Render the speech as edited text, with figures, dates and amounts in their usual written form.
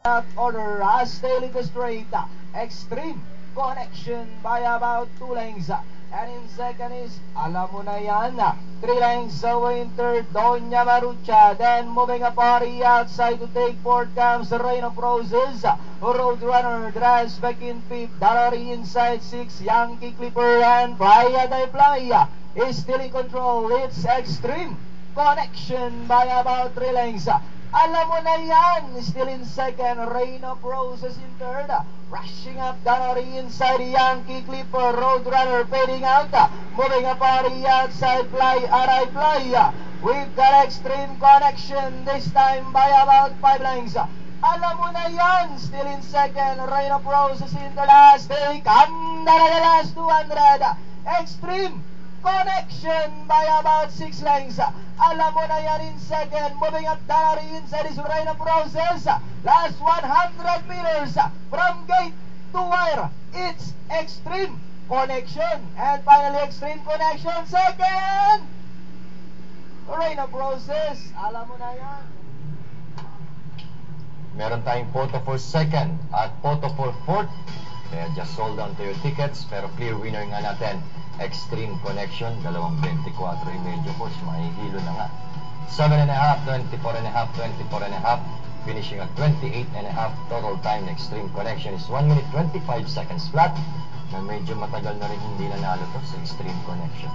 That order as they lead the straight. Extreme Connection by about 2 lengths. And in second is, alam mo na yan, 3 lengths away in third, Doña Marucha. Then moving up on the outside to take fourth comes the Rain of Roses. Roadrunner drives back in fifth. Dallery inside 6. Yankee Clipper and Playa de Playa is still in control. It's Extreme Connection by about 3 lengths. Alam mo na yan, still in second, Rain of Roses in third. Rushing up, Dallery inside, Yankee Clipper, Roadrunner fading out. Moving up on the outside, Aray Playa. We've got Extreme Connection, this time by about 5 lengths. Alam mo na yan, still in second, Rain of Roses in the last take. Under the last 200. Extreme Connection by about 6 lengths. Alam mo na yan in second. Moving up, Dallery inside is Rain of Roses. Last 100 meters from gate to wire. It's Extreme Connection. And finally, Extreme Connection second. Rain of Roses. Alam mo na yan. Meron tayong photo for second at photo for fourth. Kaya just sold down to your tickets. Pero clear winner nga natin, Extreme Connection, 2.24 yung medyo course, mahihilo na nga. 7.5, 24.5, 24.5, finishing at 28.5 total time. Extreme Connection is 1 minute 25 seconds flat, na medyo matagal na rin hindi nanalo to sa Extreme Connection.